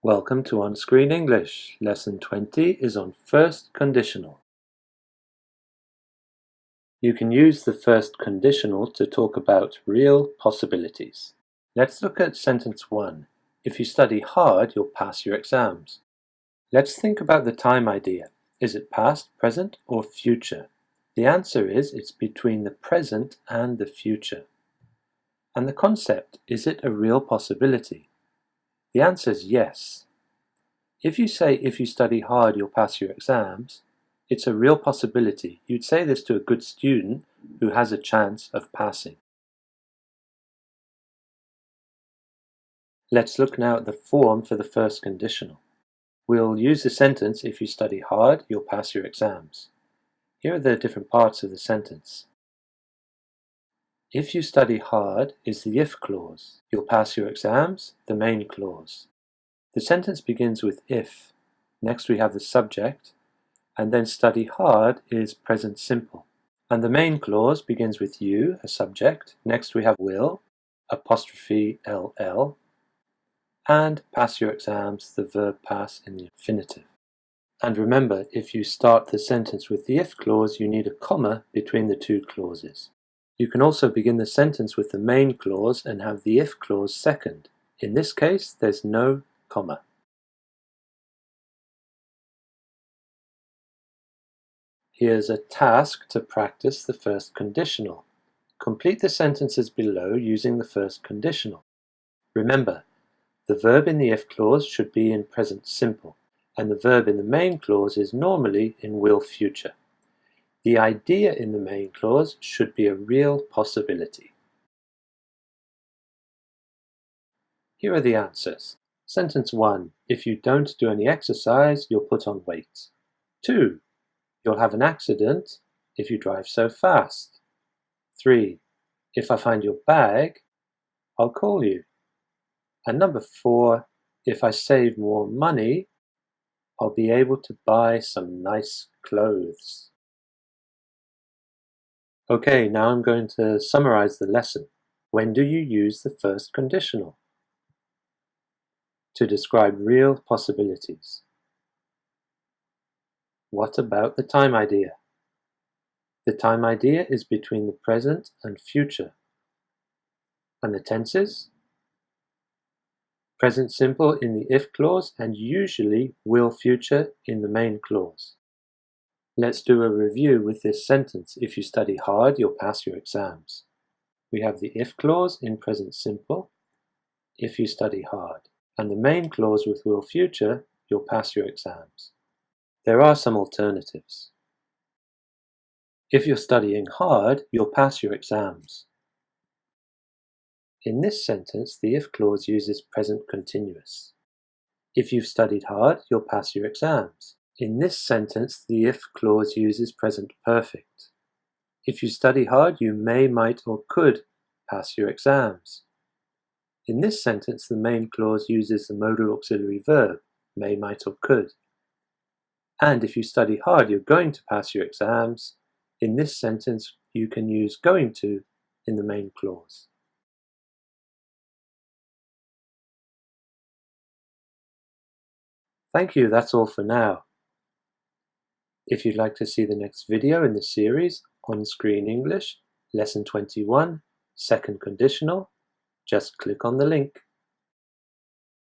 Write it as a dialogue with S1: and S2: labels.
S1: Welcome to OnScreen English. Lesson 20 is on first conditional. You can use the first conditional to talk about real possibilities. Let's look at sentence 1. If you study hard, you'll pass your exams. Let's think about the time idea. Is it past, present, or future? The answer is it's between the present and the future. And the concept, is it a real possibility? The answer is yes. If you say if you study hard you'll pass your exams, it's a real possibility. You'd say this to a good student who has a chance of passing. Let's look now at the form for the first conditional. We'll use the sentence, if you study hard you'll pass your exams. Here are the different parts of the sentence. If you study hard is the if clause. You'll pass your exams, the main clause. The sentence begins with if. Next we have the subject, and then study hard is present simple. And the main clause begins with you, a subject. Next we have will, apostrophe ll, and pass your exams, the verb pass in the infinitive. And remember, if you start the sentence with the if clause, you need a comma between the two clauses. You can also begin the sentence with the main clause and have the if clause second. In this case, there's no comma. Here's a task to practice the first conditional. Complete the sentences below using the first conditional. Remember, the verb in the if clause should be in present simple, and the verb in the main clause is normally in will future. The idea in the main clause should be a real possibility. Here are the answers. Sentence 1. If you don't do any exercise, you'll put on weight. 2. You'll have an accident if you drive so fast. 3. If I find your bag, I'll call you. And number 4. If I save more money, I'll be able to buy some nice clothes. Okay, now I'm going to summarize the lesson. When do you use the first conditional? To describe real possibilities. What about the time idea? The time idea is between the present and future. And the tenses? Present simple in the if clause and usually will future in the main clause. Let's do a review with this sentence. If you study hard, you'll pass your exams. We have the if clause in present simple, if you study hard. And the main clause with will future, you'll pass your exams. There are some alternatives. If you're studying hard, you'll pass your exams. In this sentence, the if clause uses present continuous. If you've studied hard, you'll pass your exams. In this sentence, the if clause uses present perfect. If you study hard, you may, might, or could pass your exams. In this sentence, the main clause uses the modal auxiliary verb, may, might, or could. And if you study hard, you're going to pass your exams. In this sentence, you can use going to in the main clause. Thank you, that's all for now. If you'd like to see the next video in the series, OnScreen English, Lesson 21, Second Conditional, just click on the link.